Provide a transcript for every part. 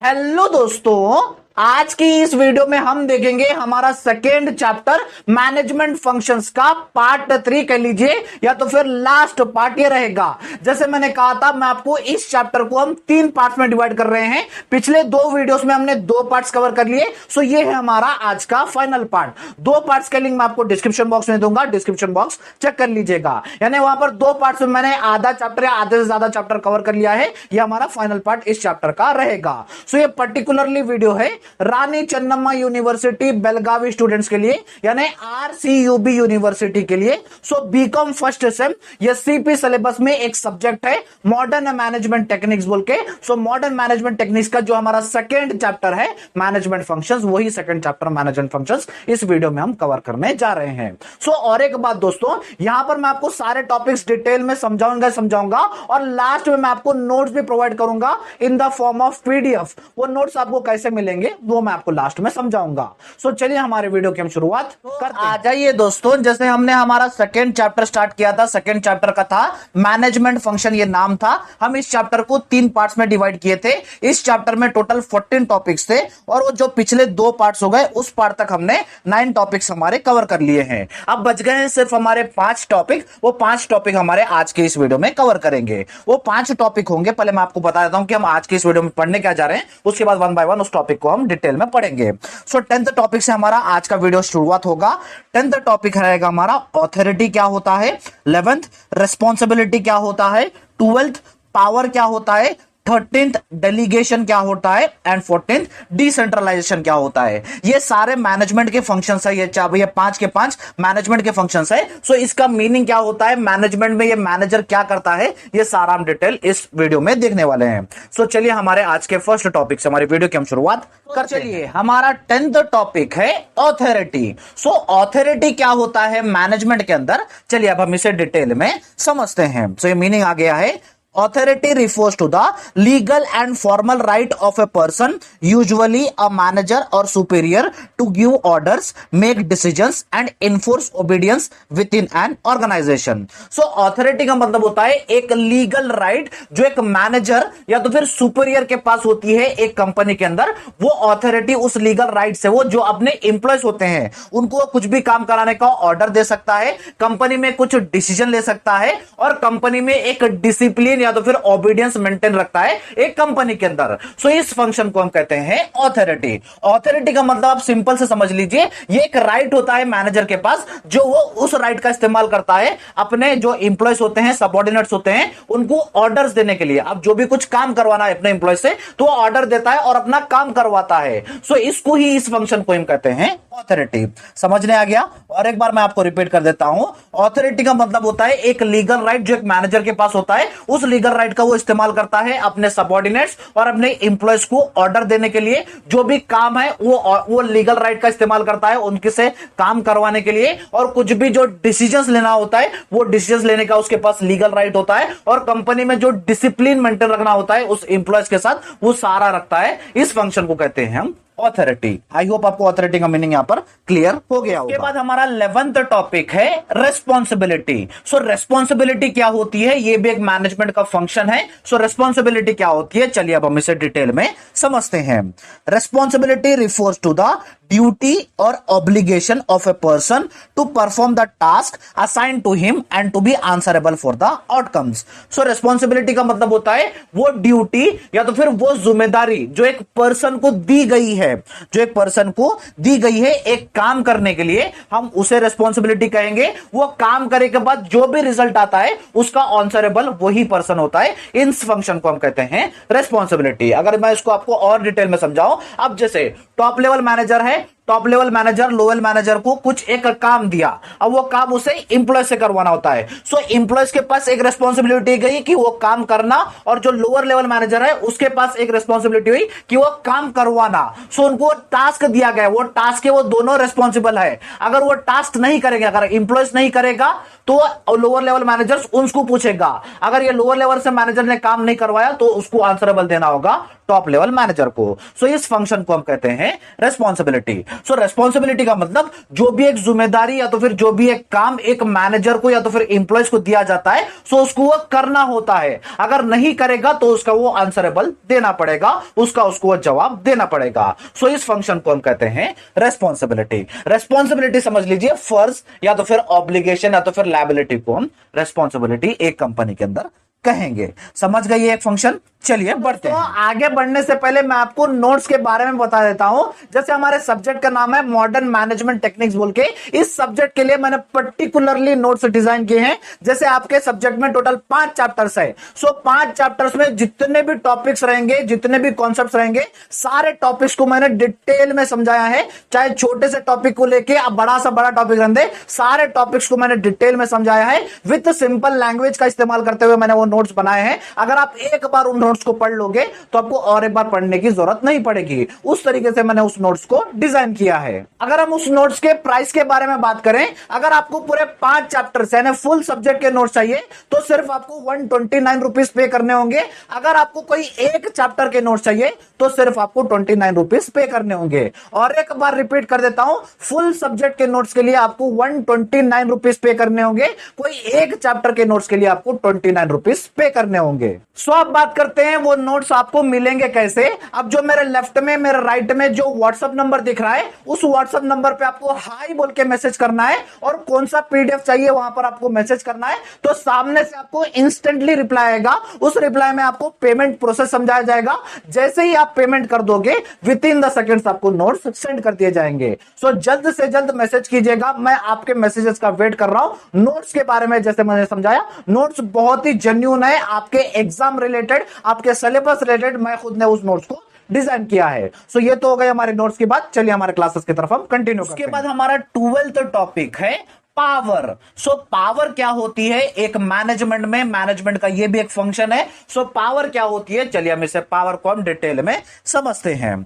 Hello दोस्तों, आज की इस वीडियो में हम देखेंगे हमारा सेकेंड चैप्टर मैनेजमेंट फंक्शंस का पार्ट 3 कह लीजिए या तो फिर लास्ट पार्ट ये रहेगा। जैसे मैंने कहा था, मैं आपको इस चैप्टर को हम 3 पार्ट्स में डिवाइड कर रहे हैं। पिछले 2 वीडियोस में हमने 2 पार्ट्स कवर कर लिए, सो ये है हमारा आज का फाइनल पार्ट। 2 पार्ट्स का लिंक मैं आपको डिस्क्रिप्शन बॉक्स में दूंगा, डिस्क्रिप्शन बॉक्स चेक कर लीजिएगा। यानी वहां पर 2 पार्ट्स में मैंने आधा चैप्टर या आधे से ज्यादा चैप्टर कवर कर लिया है। ये हमारा फाइनल पार्ट इस चैप्टर का रहेगा। सो ये पर्टिकुलरली वीडियो है रानी चन्नम्मा यूनिवर्सिटी बेलगावी स्टूडेंट्स के लिए, यानी आरसीयूबी यूनिवर्सिटी के लिए। सो बीकॉम फर्स्ट सेम ये सीपी सिलेबस में एक सब्जेक्ट है मॉडर्न मैनेजमेंट टेक्निक्स बोल के। सो मॉडर्न मैनेजमेंट टेक्निक्स का जो हमारा सेकंड चैप्टर है मैनेजमेंट फंक्शंस, वही सेकंड चैप्टर मैनेजमेंट फंक्शंस इस वीडियो में हम कवर करने जा रहे हैं। सो और एक बात दोस्तों, यहां पर मैं आपको सारे टॉपिक्स डिटेल में समझाऊंगा और लास्ट में मैं आपको नोट्स भी प्रोवाइड करूंगा in the form of PDF. वो नोट्स आपको कैसे मिलेंगे वो मैं आपको लास्ट में समझाऊंगा। सो चलिए हमारे वीडियो की हम शुरुआत करते हैं। आ जाइए दोस्तों, जैसे हमने हमारा सेकंड चैप्टर स्टार्ट किया था, सेकंड चैप्टर का था मैनेजमेंट फंक्शन, ये नाम था। हम इस चैप्टर को 3 पार्ट्स में डिवाइड किए थे। इस चैप्टर में टोटल 14 टॉपिक्स थे और वो जो पिछले 2 पार्ट्स हो गए, उस पार्ट तक हमने 9 टॉपिक्स हमारे कवर कर लिए हैं। अब बच गए हैं सिर्फ हमारे 5 टॉपिक। वो 5 टॉपिक हमारे आज के इस वीडियो में कवर करेंगे। वो 5 टॉपिक होंगे, पहले मैं आपको बता देता हूं कि हम आज के इस वीडियो में पढ़ने क्या जा रहे हैं, उसके बाद 1 बाय 1 उस टॉपिक को हम डिटेल में पढ़ेंगे। सो 10th टॉपिक से हमारा आज का वीडियो शुरुआत होगा। 10th टॉपिक रहेगा हमारा ऑथोरिटी क्या होता है, 11th रिस्पॉन्सिबिलिटी क्या होता है, 12th पावर क्या होता है, 13th डेलीगेशन क्या होता है एंड 14th डिसेंट्रलाइजेशन क्या होता है। ये सारे मैनेजमेंट के फंक्शंस है। ये 5 के 5 मैनेजमेंट के फंक्शंस है। सो इसका मीनिंग क्या होता है, मैनेजमेंट में ये मैनेजर क्या करता है, ये सारा हम डिटेल इस वीडियो में देखने वाले हैं। सो चलिए हमारे आज के फर्स्ट टॉपिक से हमारी वीडियो की हम शुरुआत कर चलिए। हमारा 10th टॉपिक है ऑथोरिटी। सो ऑथोरिटी क्या होता है मैनेजमेंट के अंदर, चलिए अब हम इसे डिटेल में समझते हैं। सो ये मीनिंग आ गया है, authority refers to the legal and formal right of a person, usually a manager or superior, to give orders, make decisions and enforce obedience within an organization. So authority का मतलब होता है एक legal right जो एक manager या तो फिर सुपीरियर के पास होती है एक कंपनी के अंदर। वो ऑथोरिटी उस लीगल राइट से वो जो अपने एम्प्लॉयज होते हैं उनको कुछ भी काम कराने का ऑर्डर दे सकता है, कंपनी में कुछ डिसीजन ले सकता है और कंपनी में एक डिसिप्लिन या तो फिर ओबीडियंस मेंटेन रखता है एक कंपनी के अंदर। सो इस फंक्शन को हम कहते हैं ऑथोरिटी। ऑथोरिटी का मतलब आप सिंपल से समझ लीजिए, ये एक राइट होता है मैनेजर के पास जो वो उस राइट का इस्तेमाल करता है अपने जो इंप्लॉयज होते हैं, सबऑर्डिनेट्स होते हैं, उनको ऑर्डर्स देने के लिए। अब जो भी कुछ काम करवाना है अपने इंप्लॉय से तो वो ऑर्डर देता है और अपना काम करवाता है। सो इसको ही, इस फंक्शन को हम कहते हैं ऑथोरिटी। समझने आ गया? और एक बार मैं आपको रिपीट कर देता हूं, ऑथोरिटी का मतलब होता है एक लीगल राइट जो एक मैनेजर के पास होता है, उस लीगल राइट का वो इस्तेमाल करता है अपने सबऑर्डिनेट्स और अपने इंप्लॉयज को ऑर्डर देने के लिए। जो भी काम है वो लीगल राइट का इस्तेमाल करता है उनके से काम करवाने के लिए, और कुछ भी जो डिसीजंस लेना होता है वो डिसीजंस लेने का उसके पास लीगल राइट होता है, और कंपनी में जो डिसिप्लिन मेंटेन रखना होता है उस इंप्लॉयज के साथ वो सारा रखता है। इस फंक्शन को कहते हैं हम ऑथोरिटी। आई होप आपको ऑथोरिटी का मीनिंग यहां पर क्लियर हो गया होगा। उसके बाद हमारा 11th टॉपिक है रेस्पॉन्सिबिलिटी। सो रेस्पॉन्सिबिलिटी क्या होती है, ये भी एक मैनेजमेंट का फंक्शन है। सो रेस्पॉन्सिबिलिटी क्या होती है, चलिए अब हम इसे डिटेल में समझते हैं। Responsibility refers to the duty और obligation of a person to perform the task assign to him and to be answerable for the outcomes. So responsibility का मतलब होता है वो ड्यूटी या तो फिर वो जिम्मेदारी जो एक पर्सन को दी गई है, जो एक पर्सन को दी गई है एक काम करने के लिए, हम उसे रेस्पॉन्सिबिलिटी कहेंगे। वो काम करने के बाद जो भी रिजल्ट आता है उसका आंसरेबल वही पर्सन होता है। इस फंक्शन को हम कहते हैं रेस्पॉन्सिबिलिटी। अगर मैं इसको आपको और डिटेल में समझाऊं, अब जैसे टॉप लेवल मैनेजर है, top level manager lower manager को कुछ एक काम दिया, अब वो काम उसे इंप्लॉय से करवाना होता है। सो इंप्लॉयज के पास एक रेस्पॉन्सिबिलिटी गई कि वो काम करना, और जो लोअर लेवल मैनेजर है उसके पास एक रेस्पॉन्सिबिलिटी हुई कि वो काम करवाना। सो उनको टास्क दिया गया, वो टास्क है, वो दोनों रेस्पॉन्सिबल है। अगर वो टास्क नहीं करेंगे, अगर इंप्लॉयज नहीं करेगा तो लोअर लेवल मैनेजर उसको पूछेगा। अगर ये लोअर लेवल से मैनेजर ने काम नहीं करवाया तो उसको आंसरेबल देना होगा टॉप लेवल मैनेजर को। सो इस फंक्शन को हम कहते हैं रेस्पॉन्सिबिलिटी। सो रेस्पॉन्सिबिलिटी का मतलब जो भी एक जिम्मेदारी या तो फिर जो भी एक काम एक मैनेजर को या तो फिर एम्प्लॉयज को दिया जाता है, सो उसको वो करना होता है। अगर नहीं करेगा तो उसका वो आंसरेबल देना पड़ेगा, उसको वो जवाब देना पड़ेगा। सो इस फंक्शन को हम कहते हैं रेस्पॉन्सिबिलिटी। रेस्पॉन्सिबिलिटी समझ लीजिए फर्ज या तो फिर ऑब्लिगेशन या तो फिर लायबिलिटी को हम रेस्पॉन्सिबिलिटी एक कंपनी के अंदर कहेंगे। समझ गए ये एक फंक्शन। चलिए बढ़ते हैं। आगे बढ़ने से पहले मैं आपको नोट्स के बारे में बता देता हूं। जैसे हमारे सब्जेक्ट का नाम है मॉडर्न मैनेजमेंट टेक्निक्स बोल के, इस सब्जेक्ट के लिए मैंने पर्टिकुलरली नोट्स डिजाइन किए हैं। जैसे आपके सब्जेक्ट में टोटल 5 चैप्टर्स है, सो 5 चैप्टर्स में जितने भी टॉपिक्स रहेंगे, जितने भी कॉन्सेप्ट्स रहेंगे, सारे टॉपिक्स को मैंने डिटेल में समझाया है। चाहे छोटे से टॉपिक को लेके अब बड़ा सा बड़ा टॉपिक रहने, सारे टॉपिक्स को मैंने डिटेल में समझाया है। विद सिंपल लैंग्वेज का इस्तेमाल करते हुए मैंने वो नोट्स बनाए हैं। अगर आप एक बार उन नोट्स को पढ़ लोगे तो आपको और एक बार पढ़ने की जरूरत नहीं पड़ेगी। उस तरीके से मैंने उस नोट्स को डिजाइन किया है। अगर हम उस नोट्स के प्राइस के बारे में बात करें, अगर आपको पूरे 5 चैप्टर्स यानी फुल सब्जेक्ट के नोट्स चाहिए तो सिर्फ आपको 129 रुपीज पे करने होंगे। अगर आपको कोई एक चैप्टर के नोट्स चाहिए तो सिर्फ आपको 29 रुपीज पे करने होंगे। और एक बार रिपीट कर देता हूं, फुल सब्जेक्ट के नोट्स के लिए आपको 129 रुपीज पे करने होंगे। कोई एक चैप्टर के नोट्स के लिए आपको 29 रुपीज पे करने होंगे। सो अब बात करते हैं वो नोट्स आपको मिलेंगे कैसे। अब जो मेरे लेफ्ट में मेरे राइट में जो व्हाट्सएप नंबर दिख रहा है, उस व्हाट्सएप नंबर पे आपको हाई बोल के मैसेज करना है और कौन सा पीडीएफ चाहिए वहां पर आपको मैसेज करना है। तो सामने से आपको इंस्टेंटली रिप्लाई आएगा। उस रिप्लाई में आपको पेमेंट प्रोसेस समझाया जाएगा। जैसे ही आप पेमेंट कर दोगे विद इन द सेकंड्स आपको नोट्स सेंड कर दिए जाएंगे। सो जल्द से जल्द मैसेज कीजिएगा। मैं आपके मैसेजेस का वेट कर रहा हूं। नोट्स के बारे में जैसे मैंने समझाया, नोट्स बहुत ही जेन्युइन है, आपके एग्जाम रिलेटेड, आपके सिलेबस रिलेटेड मैं खुद ने उस नोट्स को डिजाइन किया है। सो ये तो हो गए हमारे नोट्स की बात। चलिए हमारे क्लासेस की तरफ हम कंटिन्यू करते हैं। उसके बाद हमारा 12th टॉपिक है पावर। सो पावर क्या होती है एक मैनेजमेंट में, मैनेजमेंट का ये भी एक फंक्शन है। सो पावर क्या होती है, चलिए हम इसे पावर को हम डिटेल में समझते हैं।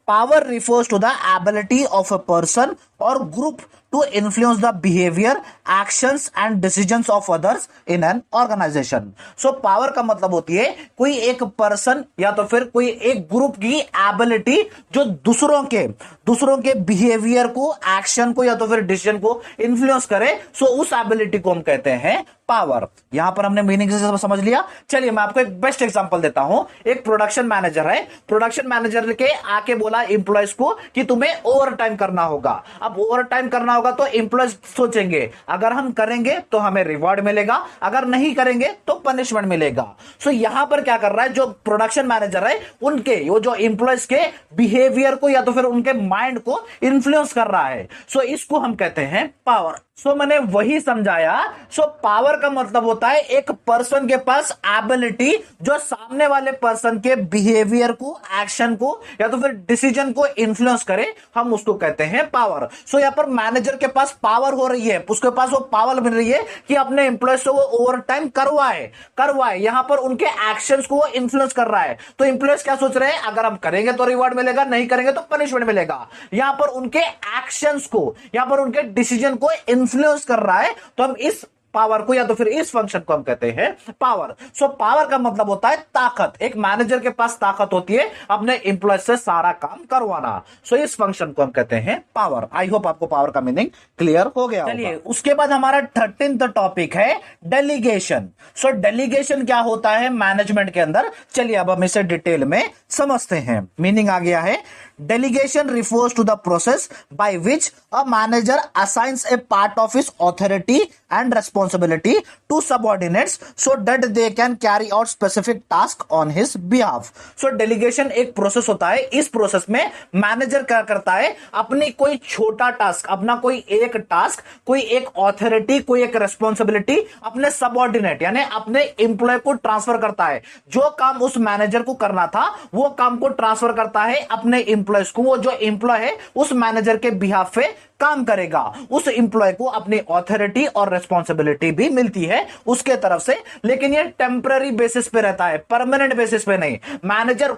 Power refers to the ability of a person और group to influence the behavior, actions and decisions of others in an organization. So power का मतलब होती है कोई एक पर्सन या तो फिर कोई एक ग्रुप की एबिलिटी जो दूसरों के बिहेवियर को, एक्शन को या तो फिर डिसीजन को इन्फ्लुएंस करे। सो उस एबिलिटी को हम कहते हैं पावर। यहां पर हमने मीनिंग से समझ लिया। चलिए मैं आपको एक बेस्ट एग्जांपल देता हूं। एक प्रोडक्शन मैनेजर है, प्रोडक्शन मैनेजर के आके बोला एम्प्लॉयज को कि तुम्हें ओवर टाइम करना होगा। अब ओवर टाइम करना होगा तो एम्प्लॉयज सोचेंगे अगर हम करेंगे तो हमें रिवॉर्ड मिलेगा, अगर नहीं करेंगे तो पनिशमेंट मिलेगा। सो यहां पर क्या कर रहा है जो प्रोडक्शन मैनेजर है, उनके वो जो एम्प्लॉयज के बिहेवियर को या तो फिर उनके माइंड को इन्फ्लुएंस कर रहा है। सो इसको हम कहते हैं पावर। सो मैंने वही समझाया। सो पावर का मतलब होता है एक पर्सन के पास एबिलिटी जो सामने वाले पर्सन के बिहेवियर को, एक्शन को या तो फिर डिसीजन को इन्फ्लुएंस करे, हम उसको कहते हैं पावर। सो यहां पर मैनेजर के पास पावर हो रही है, उसके पास वो पावर मिल रही है कि अपने एम्प्लॉय से वो ओवर टाइम करवाए। यहां पर उनके एक्शंस को वो इन्फ्लुएंस कर रहा है। तो एम्प्लॉयज क्या सोच रहे हैं, अगर हम करेंगे तो रिवॉर्ड मिलेगा, नहीं करेंगे तो पनिशमेंट मिलेगा। यहां पर उनके एक्शंस को, यहां पर उनके डिसीजन को इन्फ्लुएंस कर रहा है। तो हम इस पावर को या तो फिर इस फंक्शन को हम कहते हैं पावर। सो पावर का मतलब होता है ताकत। एक मैनेजर के पास ताकत होती है अपने एम्प्लॉय से सारा काम करवाना। सो इस फंक्शन को हम कहते हैं पावर। आई होप आपको पावर का मीनिंग क्लियर हो गया। चलिए उसके बाद हमारा 13th टॉपिक है डेलीगेशन। सो डेलीगेशन क्या होता है मैनेजमेंट के अंदर, चलिए अब हम इसे डिटेल में समझते हैं। मीनिंग आ गया है। Delegation refers to the process by which a manager assigns a part of his authority and responsibility to subordinates so that they can carry out specific task on his behalf. So delegation एक process होता है। इस process में manager क्या करता है, अपनी कोई छोटा टास्क, अपना कोई एक टास्क, कोई एक ऑथोरिटी, कोई एक रेस्पॉन्सिबिलिटी अपने सबऑर्डिनेट यानी अपने एम्प्लॉय को ट्रांसफर करता है। जो काम उस मैनेजर को करना था वो काम को ट्रांसफर करता है अपने एम्प्लॉयज को। वो जो एम्प्लॉय है उस मैनेजर के बिहाफ पे काम करेगा। उस एम्प्लॉय को अपनी ऑथोरिटी और रेस्पॉन्सिबिलिटी भी मिलती है उसके तरफ से, लेकिन ये टेम्पररी बेसिस पे रहता है, परमानेंट बेसिस पे नहीं। मैनेजर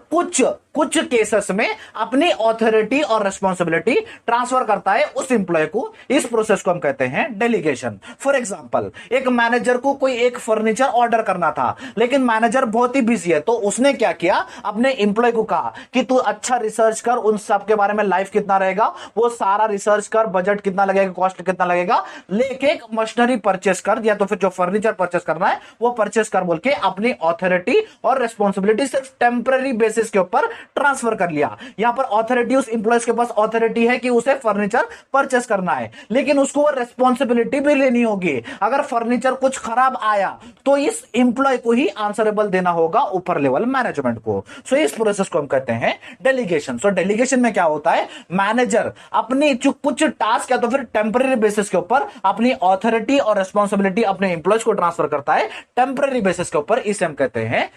कुछ केसेस में अपनी ऑथोरिटी और रिस्पॉन्सिबिलिटी ट्रांसफर करता है उस इंप्लॉय को। इस प्रोसेस को हम कहते हैं डेलीगेशन। फॉर एग्जांपल, एक मैनेजर को कोई एक फर्नीचर ऑर्डर करना था, लेकिन मैनेजर बहुत ही बिजी है, तो उसने क्या किया, अपने इंप्लॉय को कहा कि तू अच्छा रिसर्च कर उन सब के बारे में, लाइफ कितना रहेगा वो सारा रिसर्च कर, बजट कितना लगेगा, कॉस्ट कितना लगेगा, लेके एक मशीनरी परचेस कर, या तो फिर जो फर्नीचर परचेस करना है वो परचेस कर बोल के अपनी ऑथोरिटी और रिस्पॉन्सिबिलिटी सिर्फ टेम्पररी बेसिस के ऊपर ट्रांसफर कर लिया। यहां पर ऑथोरिटी, उस इंप्लॉय के पास ऑथोरिटी है कि उसे फर्नीचर परचेस करना है, लेकिन उसको वो रिस्पॉन्सिबिलिटी भी लेनी होगी। अगर फर्नीचर कुछ खराब आया तो इस इंप्लॉय को ही आंसरेबल देना होगा ऊपर लेवल मैनेजमेंट को। सो इस प्रोसेस को हम कहते हैं डेलीगेशन। सो डेलीगेशन में क्या होता है, मैनेजर अपनी कुछ टास्क या तो फिर टेम्पररी बेसिस के ऊपर अपनी ऑथोरिटी और रिस्पॉन्सिबिलिटी अपने इंप्लॉयज को ट्रांसफर करता है टेम्पररी बेसिस के ऊपर। इसे हम कहते हैं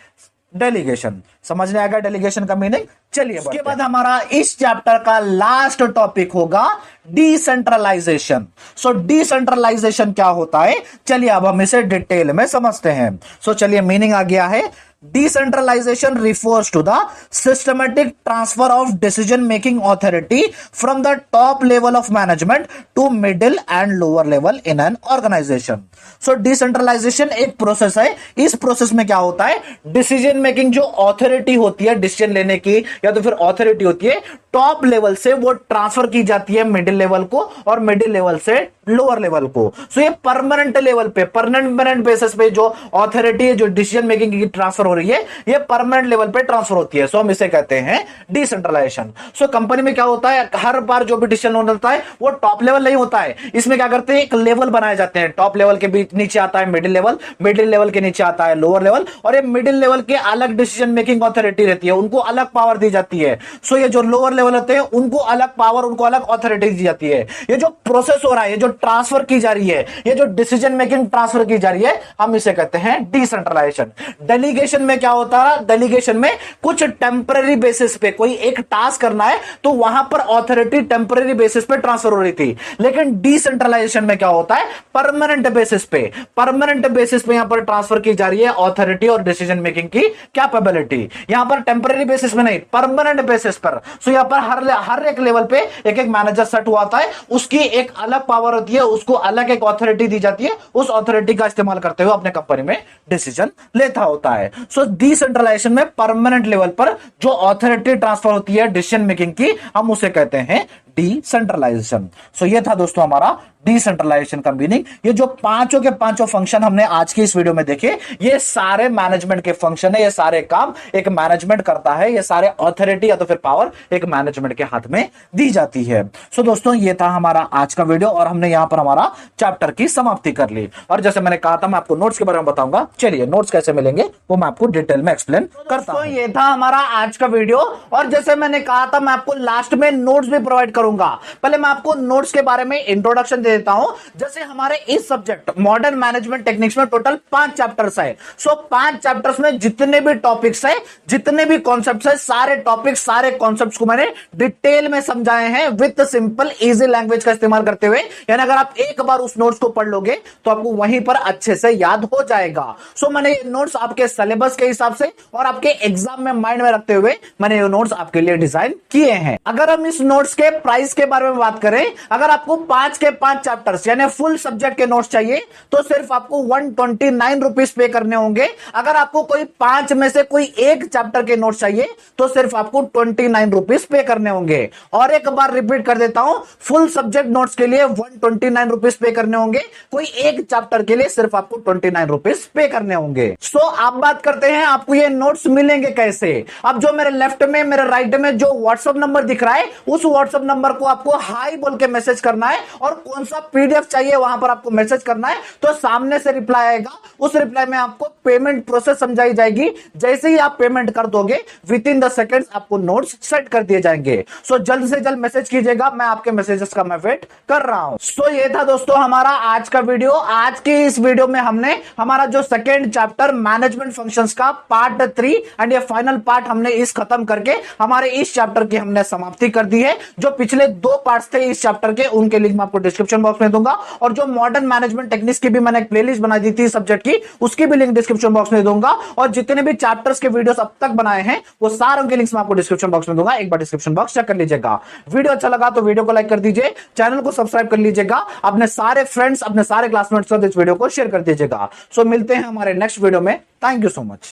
डेलीगेशन। समझने आएगा डेलीगेशन का मीनिंग? चलिए, उसके बाद हमारा इस चैप्टर का लास्ट टॉपिक होगा डिसेंट्रलाइजेशन। सो डिसेंट्रलाइजेशन क्या होता है, चलिए अब हम इसे डिटेल में समझते हैं। सो चलिए, मीनिंग आ गया है। Decentralization refers to the systematic transfer of decision making authority from the top level of management to middle and lower level in an organization. So decentralization एक प्रोसेस है। इस प्रोसेस में क्या होता है, डिसीजन मेकिंग जो ऑथोरिटी होती है डिसीजन लेने की या तो फिर ऑथोरिटी होती है, टॉप लेवल से वो ट्रांसफर की जाती है मिडिल लेवल को और मिडिल लेवल से लोअर लेवल को। सो ये परमानेंट लेवल पे, परमानेंट बेसिस पे जो ऑथोरिटी है, जो डिसीजन मेकिंग की ट्रांसफर हो रही है, ये परमानेंट लेवल पे ट्रांसफर होती है। सो हम इसे कहते हैं डिसेंट्रलाइजेशन। सो कंपनी में क्या होता है, हर बार जो भी डिसीजन होता है वो टॉप लेवल नहीं होता है। इसमें क्या करते हैं, एक लेवल बनाए जाते हैं। टॉप लेवल के बीच नीचे आता है मिडिल लेवल, मिडिल लेवल के नीचे आता है लोअर लेवल, और ये मिडिल लेवल के अलग डिसीजन मेकिंग ऑथोरिटी रहती है, उनको अलग पावर दी जाती है। सो ये जो लोअर लेवल होते हैं उनको अलग पावर, उनको अलग ऑथोरिटी दी जाती है। ये जो प्रोसेस हो रहा है, ये जो ट्रांसफर की जा रही है, ये जो डिसीजन मेकिंग ट्रांसफर की जा रही है, हम इसे कहते हैं डिसेंट्रलाइजेशन। डेलीगेशन में क्या होता है, डेलीगेशन में कुछ टेम्पररी बेसिस पे कोई एक टास्क करना है तो वहां पर ऑथोरिटी टेम्पररी बेसिस पे ट्रांसफर हो रही थी, लेकिन डिसेंट्रलाइजेशन में क्या होता है, परमानेंट बेसिस पे, परमानेंट बेसिस पे यहां पर ट्रांसफर की जा रही है ऑथोरिटी और डिसीजन मेकिंग की कैपेबिलिटी। यहां पर टेम्पररी बेसिस में नहीं, परमानेंट बेसिस पर। सो यहां पर हर एक लेवल पे एक एक मैनेजर सेट हुआ था है, उसकी एक अलग पावर होती है, उसको अलग एक ऑथोरिटी दी जाती है, उस ऑथोरिटी का इस्तेमाल करते हुए अपने कंपनी में डिसीजन लेता होता है। सो डिसेंट्रलाइजेशन में परमानेंट लेवल पर जो ऑथोरिटी ट्रांसफर होती है डिसीजन मेकिंग की, हम उसे कहते हैं डिसेंट्रलाइजेशन। सो ये था दोस्तों हमारा डिसेंट्रलाइजेशन का मीनिंग। ये जो पांचों के पांचों फंक्शन हमने आज की इस वीडियो में देखे, ये सारे मैनेजमेंट के फंक्शन है, ये सारे काम एक मैनेजमेंट करता है, ये सारे ऑथोरिटी या तो फिर पावर एक मैनेजमेंट के हाथ में दी जाती है। सो दोस्तों ये था हमारा आज का वीडियो और हमने यहां पर हमारा चैप्टर की समाप्ति कर ली। और जैसे मैंने कहा था मैं आपको नोट्स के बारे में बताऊंगा, चलिए नोट्स कैसे मिलेंगे वो मैं आपको डिटेल में एक्सप्लेन करता हूं। ये था हमारा आज का वीडियो और जैसे मैंने कहा था मैं आपको लास्ट में नोट्स भी प्रोवाइड करूंगा। पहले मैं आपको नोट्स के बारे में इंट्रोडक्शन दे देता हूं। जैसे हमारे इस सब्जेक्ट मॉडर्न मैनेजमेंट टेक्निक्स में टोटल 5 चैप्टर्स है। सो 5 चैप्टर्स में जितने भी टॉपिक्स है, जितने भी कॉन्सेप्ट्स है, सारे टॉपिक्स सारे कॉन्सेप्ट्स को मैंने डिटेल में समझाए हैं विद सिंपल इजी लैंग्वेज का इस्तेमाल करते हुए। यानी अगर आप एक बार उस नोट्स को पढ़ लोगे तो आपको वहीं पर अच्छे से याद हो जाएगा। सो मैंने ये नोट्स आपके सिलेबस के हिसाब से और आपके एग्जाम में माइंड में रखते हुए मैंने ये नोट्स आपके लिए डिजाइन किए हैं। अगर हम इस नोट्स के प्राइस के बारे में बात करें, अगर आपको 5 के 5 चैप्टर्स यानी फुल सब्जेक्ट के नोट्स चाहिए तो सिर्फ आपको 129 रुपीज पे करने होंगे। अगर आपको कोई 5 में से कोई एक चैप्टर के नोट्स चाहिए तो सिर्फ आपको 29 रुपीज पे करने होंगे। और एक बार रिपीट कर देता हूं, फुल सब्जेक्ट नोट्स के लिए 129 रुपीज पे करने होंगे, कोई एक चैप्टर के लिए सिर्फ आपको 29 रुपीज पे करने होंगे। सो आप बात करते हैं आपको ये नोट्स मिलेंगे कैसे। अब जो मेरे लेफ्ट में मेरे राइट में जो व्हाट्सएप नंबर दिख रहा है, उस व्हाट्सएप नंबर को आपको हाई बोल के मैसेज करना है और कौन सा पीडीएफ चाहिए वहां पर आपको मैसेज करना है। तो सामने से रिप्लाई आएगा, उस रिप्लाई में आपको पेमेंट प्रोसेस समझाई जाएगी। जैसे ही आप पेमेंट कर दोगे विद इन द सेकंड्स आपको नोट्स सेट कर दिए जाएंगे। सो जल्द से जल्द मैसेज कीजिएगा, मैं आपके मैसेजेस का मैं वेट कर रहा हूं। सो ये था दोस्तों हमारा आज का वीडियो। आज की इस वीडियो में हमने हमारा जो सेकंड चैप्टर मैनेजमेंट फंक्शंस का पार्ट 3 एंड ये फाइनल पार्ट हमने इस खत्म करके हमारे इस चैप्टर की हमने समाप्ति कर दी है। जो पिछले 2 पार्ट्स थे इस चैप्टर के, उनके लिंक मैं आपको डिस्क्रिप्शन बॉक्स में दूंगा, और जो मॉडर्न मैनेजमेंट टेक्निक्स की भी मैंने एक प्लेलिस्ट बना दी थी सब्जेक्ट की, उसकी भी लिंक डिस्क्रिप्शन बॉक्स में दूंगा, और जितने भी चैप्टर्स के वीडियोस अब तक बनाए हैं वो सारों के लिंक्स मैं आपको डिस्क्रिप्शन बॉक्स में दूंगा, एक बार डिस्क्रिप्शन बॉक्स चेक कर लीजिएगा। वीडियो अच्छा लगा तो वीडियो को लाइक कर दीजिए, चैनल को सब्सक्राइब कर लीजिएगा, अपने सारे फ्रेंड्स, अपने सारे क्लासमेट्स को इस वीडियो को शेयर कर दीजिएगा। सो मिलते हैं हमारे नेक्स्ट वीडियो में। Thank you so much.